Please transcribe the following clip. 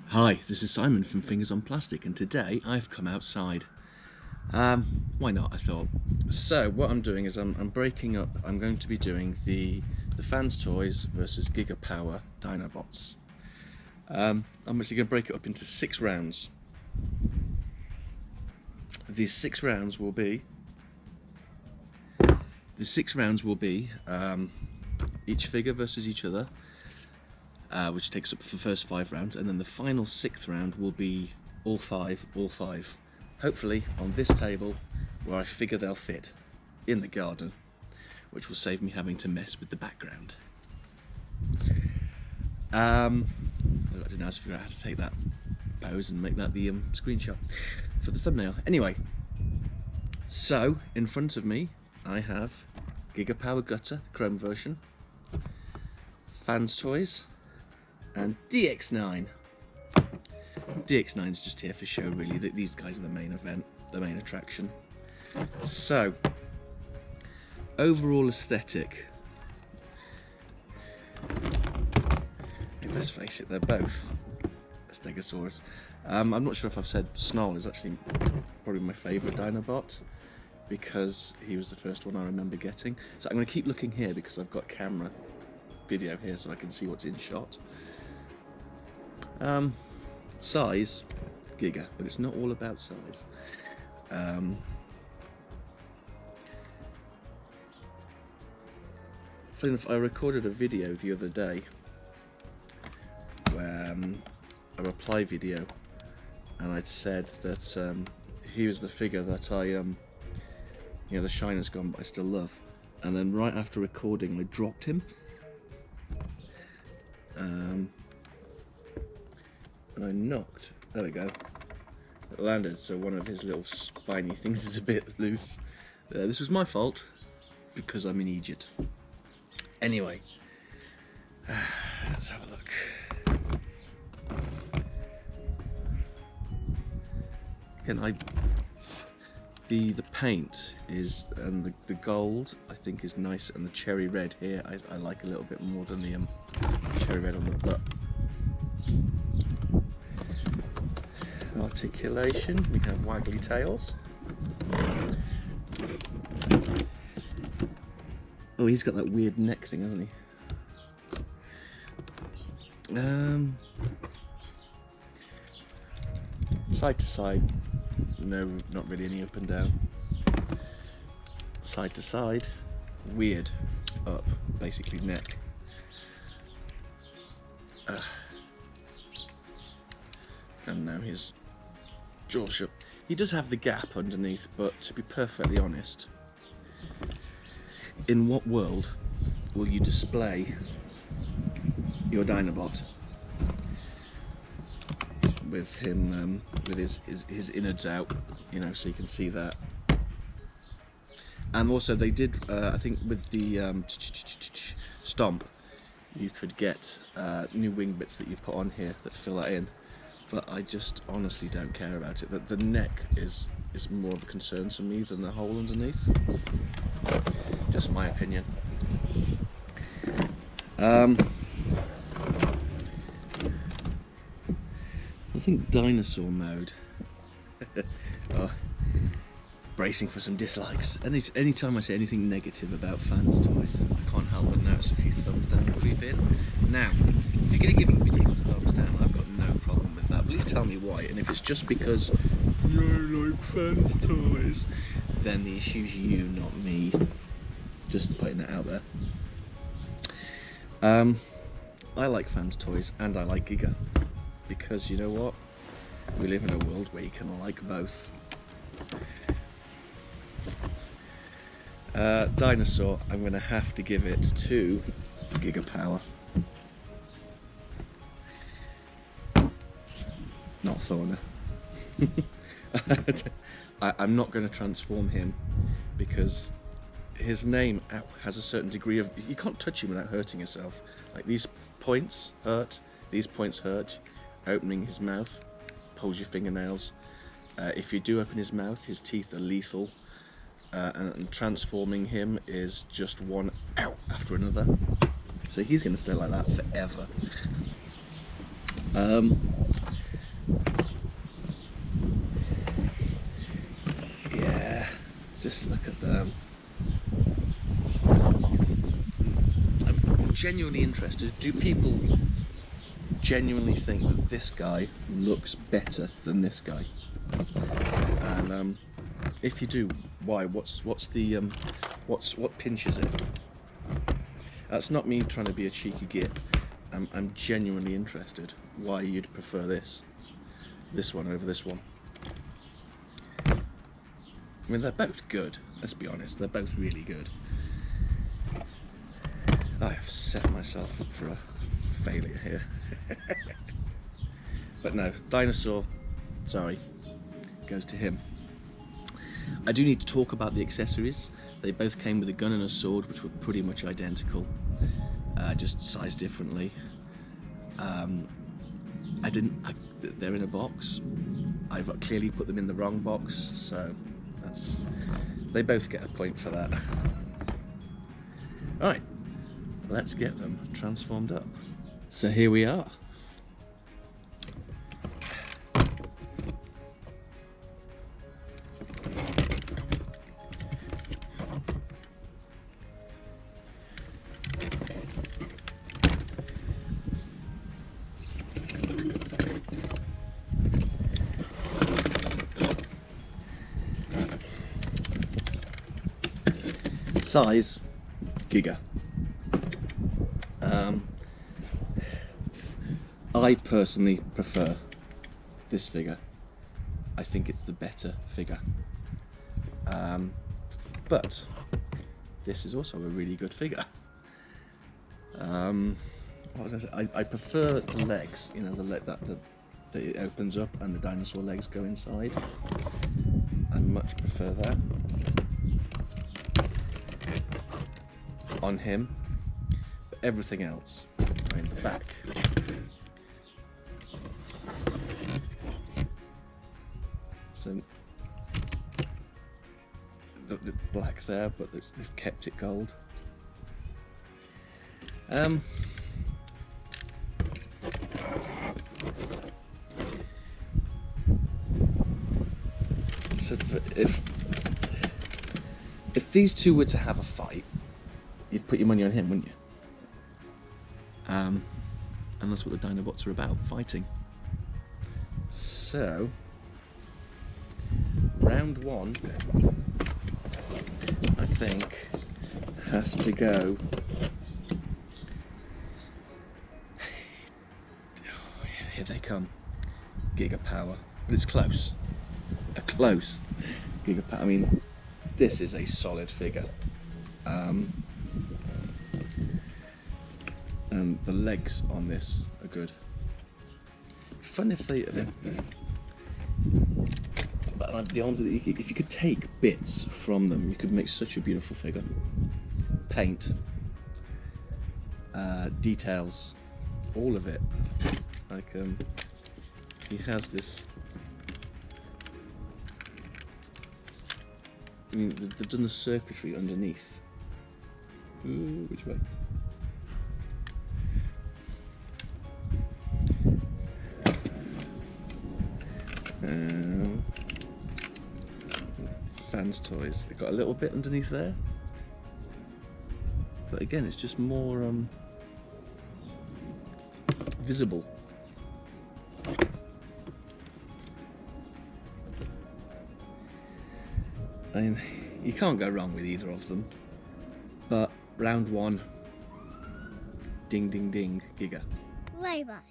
Hi, this is Simon from Fingers on Plastic, and today I've come outside. Why not, I thought. So what I'm doing is I'm breaking up. I'm going to be doing the Fans Toys versus Giga Power Dinobots. I'm actually going to break it up into 6 rounds. These 6 rounds will be each figure versus each other, which takes up the first 5 rounds, and then the final 6th round will be all five, hopefully on this table where I figure they'll fit in the garden, which will save me having to mess with the background. I didn't have to figure out how to take that pose and make that the screenshot for the thumbnail. Anyway, so in front of me I have Giga Power Gutter, the chrome version, Fans Toys, and DX9. DX9 is just here for show, really. These guys are the main event, the main attraction. So, overall aesthetic. Let's face it, they're both a Stegosaurus. I'm not sure if I've said Snarl is actually probably my favourite Dinobot, because he was the first one I remember getting. So I'm going to keep looking here because I've got camera video here so I can see what's in shot. Size, Giga, but it's not all about size. Funny enough, I recorded a video the other day, where a reply video, and I'd said that he was the figure that I, the shine has gone, but I still love. And then right after recording, I dropped him. And I knocked, there we go, it landed, so one of his little spiny things is a bit loose. This was my fault, because I'm an idiot. Anyway, let's have a look. Again, the paint is, and the gold I think is nice, and the cherry red here I like a little bit more than the cherry red on the butt. Articulation, we have waggly tails. Oh, he's got that weird neck thing, hasn't he? Side to side, no, not really any up and down. Side to side, weird, up, basically neck. And now his jaw shut. He does have the gap underneath, but to be perfectly honest, in what world will you display your Dinobot with him with his innards out, so you can see that? And also they did, I think with the Stomp, you could get new wing bits that you put on here that fill that in. But I just honestly don't care about it. The neck is more of a concern to me than the hole underneath. Just my opinion. I think dinosaur mode. Oh, bracing for some dislikes. Anytime I say anything negative about Fans Toys, I can't help but notice a few thumbs down creep in. Now, if you're going to give me videos thumbs down, I've got no problem with that. Please tell me why, and if it's just because you like Fans Toys, then the issue's you, not me. Just putting it out there. I like Fans Toys and I like Giga, because you know what? We live in a world where you can like both. Dinosaur, I'm going to have to give it to Giga Power. Not Thorner. I'm not going to transform him because his name has a certain degree of, you can't touch him without hurting yourself. Like, these points hurt, these points hurt. Opening his mouth pulls your fingernails. If you do open his mouth, his teeth are lethal. And transforming him is just one ow after another. So he's going to stay like that forever. Just look at them. I'm genuinely interested. Do people genuinely think that this guy looks better than this guy? And if you do, why? What pinches it? That's not me trying to be a cheeky git. I'm genuinely interested why you'd prefer this one over this one. I mean, they're both good, let's be honest, they're both really good. I have set myself up for a failure here. But no, dinosaur, sorry, goes to him. I do need to talk about the accessories. They both came with a gun and a sword, which were pretty much identical, just sized differently. They're in a box. I've clearly put them in the wrong box, so they both get a point for that. Alright, let's get them transformed up. So here we are. Size, Giga. I personally prefer this figure. I think it's the better figure. But this is also a really good figure. What was I saying? I prefer the legs. You know, the leg that it opens up and the dinosaur legs go inside. I much prefer that on him, but everything else, I mean, the back, so the black there, but they've kept it gold. So if these two were to have a fight, you'd put your money on him, wouldn't you? And that's what the dinobots are about, fighting. So, round one, I think, has to go. Here they come. Giga power. But it's close. A close Giga power. I mean, this is a solid figure. And the legs on this are good. Fun if they, but the arms, if you could take bits from them, you could make such a beautiful figure. Paint, details, all of it. Like he has this. I mean, they've done the circuitry underneath. Ooh, which way? Fans toys. They've got a little bit underneath there, but again, it's just more visible. I mean, you can't go wrong with either of them. But round one, ding ding ding, Giga. Robot.